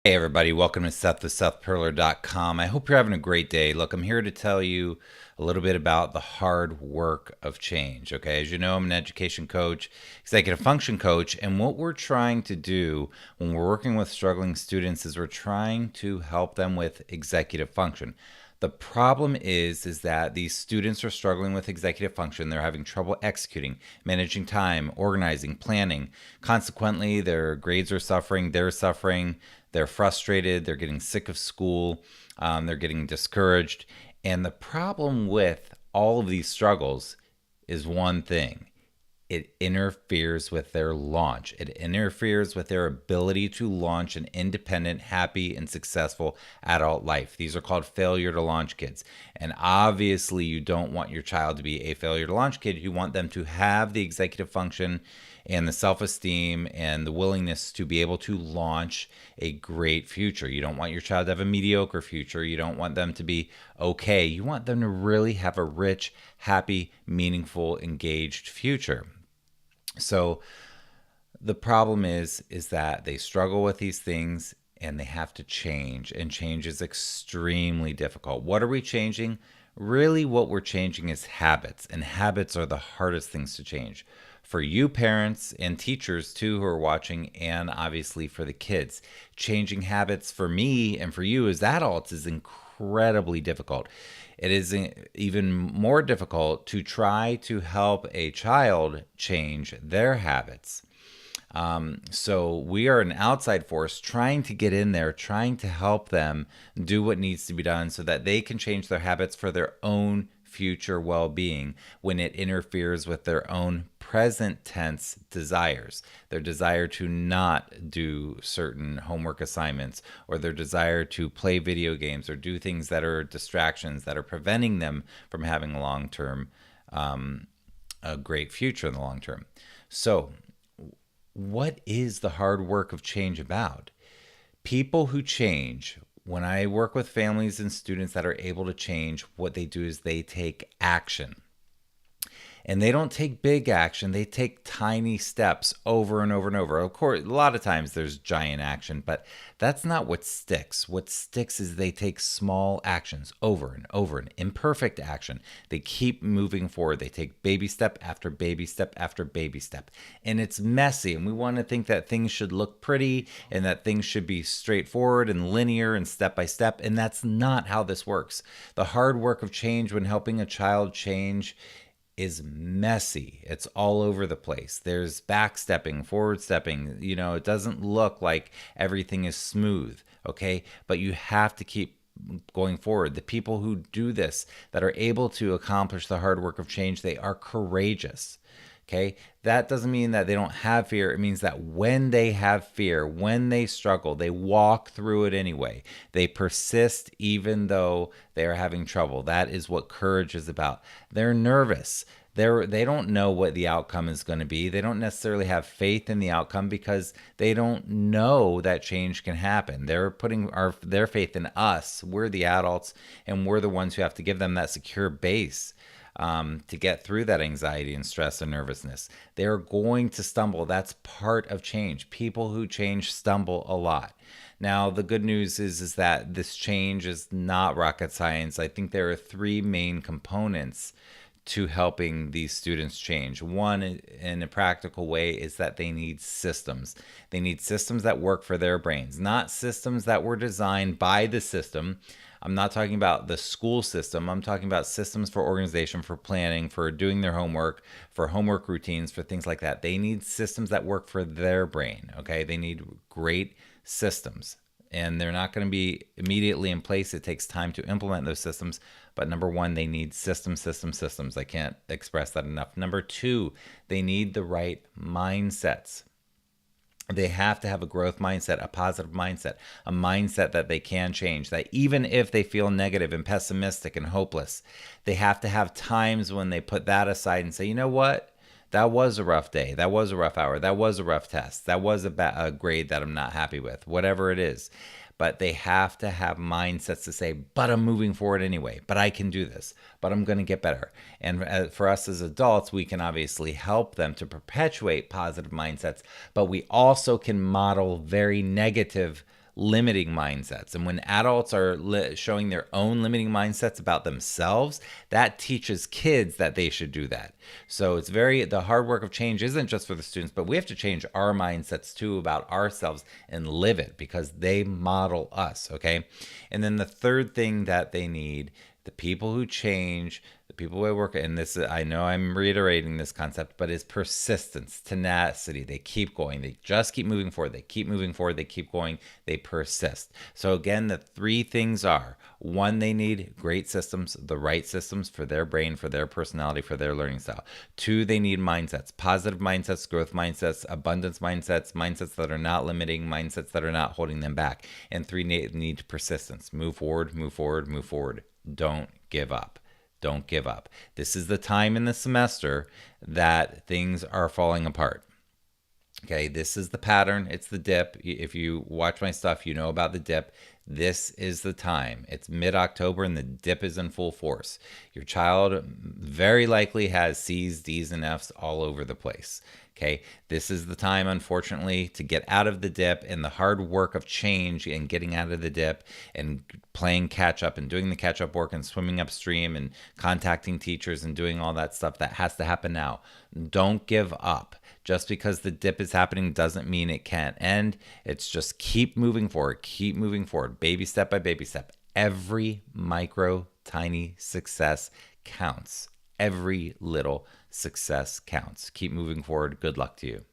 Hey everybody, welcome to Seth with SethPerler.com. I hope you're having a great day. Look, I'm here to tell you a little bit about the hard work of change. Okay, as you know, I'm an education coach, executive function coach, and what we're trying to do when we're working with struggling students is we're trying to help them with executive function. The problem is that these students are struggling with executive function. They're having trouble executing, managing time, organizing, planning. Consequently, their grades are suffering, they're suffering, they're frustrated, they're getting sick of school, they're getting discouraged. And the problem with all of these struggles is one thing: it interferes with their launch. It interferes with their ability to launch an independent, happy, and successful adult life. These are called failure to launch kids. And obviously, you don't want your child to be a failure to launch kid. You want them to have the executive function and the self-esteem and the willingness to be able to launch a great future. You don't want your child to have a mediocre future. You don't want them to be okay. You want them to really have a rich, happy, meaningful, engaged future. So the problem is that they struggle with these things and they have to change, and change is extremely difficult. What are we changing? Really, what we're changing is habits, and habits are the hardest things to change for you parents and teachers too who are watching, and obviously for the kids. Changing habits for me and for you as adults is incredibly difficult. It is even more difficult to try to help a child change their habits. So we are an outside force trying to get in there, trying to help them do what needs to be done so that they can change their habits for their own future well-being when it interferes with their own present tense desires, their desire to not do certain homework assignments, or their desire to play video games or do things that are distractions that are preventing them from having a long-term, a great future in the long term. So what is the hard work of change about? People who change, when I work with families and students that are able to change, what they do is they take action. And they don't take big action, they take tiny steps over and over and over. Of course, a lot of times there's giant action, but that's not what sticks. What sticks is they take small actions over and over, and imperfect action. They keep moving forward. They take baby step after baby step after baby step. And it's messy, and we want to think that things should look pretty and that things should be straightforward and linear and step by step, and that's not how this works. The hard work of change when helping a child change is messy. It's all over the place. There's backstepping, forward stepping. It doesn't look like everything is smooth, okay? But you have to keep going forward. The people who do this, that are able to accomplish the hard work of change, they are courageous. Okay, that doesn't mean that they don't have fear. It means that when they have fear, when they struggle, they walk through it anyway. They persist even though they are having trouble. That is what courage is about. They're nervous. They don't know what the outcome is going to be. They don't necessarily have faith in the outcome because they don't know that change can happen. They're putting their faith in us. We're the adults, and we're the ones who have to give them that secure base to get through that anxiety and stress and nervousness. They're going to stumble. That's part of change. People who change stumble a lot. Now, the good news is that this change is not rocket science. I think there are three main components to helping these students change. One, in a practical way, is that they need systems. They need systems that work for their brains, not systems that were designed by the system. I'm not talking about the school system. I'm talking about systems for organization, for planning, for doing their homework, for homework routines, for things like that. They need systems that work for their brain, okay? They need great systems, and they're not going to be immediately in place. It takes time to implement those systems. But number one, they need systems. I can't express that enough. Number two, they need the right mindsets. They have to have a growth mindset, a positive mindset, a mindset that they can change, that even if they feel negative and pessimistic and hopeless, they have to have times when they put that aside and say, you know what? That was a rough day. That was a rough hour. That was a rough test. That was a grade that I'm not happy with, whatever it is. But they have to have mindsets to say, but I'm moving forward anyway, but I can do this, but I'm going to get better. And for us as adults, we can obviously help them to perpetuate positive mindsets, but we also can model very negative limiting mindsets. And when adults are showing their own limiting mindsets about themselves, that teaches kids that they should do that. So it's the hard work of change isn't just for the students, but we have to change our mindsets too about ourselves and live it, because they model us, okay? And then the third thing that they need, the people who change, the people who work, and this, I know I'm reiterating this concept, but is persistence, tenacity. They keep going. They just keep moving forward. They keep moving forward. They keep going. They persist. So again, the three things are: one, they need great systems, the right systems for their brain, for their personality, for their learning style. Two, they need mindsets, positive mindsets, growth mindsets, abundance mindsets, mindsets that are not limiting, mindsets that are not holding them back. And three, need persistence. Move forward, move forward, move forward. Don't give up. Don't give up. This is the time in the semester that things are falling apart. Okay, this is the pattern. It's the dip. If you watch my stuff, you know about the dip. This is the time. It's mid-October and the dip is in full force. Your child very likely has C's, D's, and F's all over the place. Okay, this is the time, unfortunately, to get out of the dip, and the hard work of change and getting out of the dip and playing catch up and doing the catch up work and swimming upstream and contacting teachers and doing all that stuff that has to happen now. Don't give up. Just because the dip is happening doesn't mean it can't end. It's just keep moving forward, baby step by baby step. Every micro, tiny success counts. Every little success counts. Keep moving forward. Good luck to you.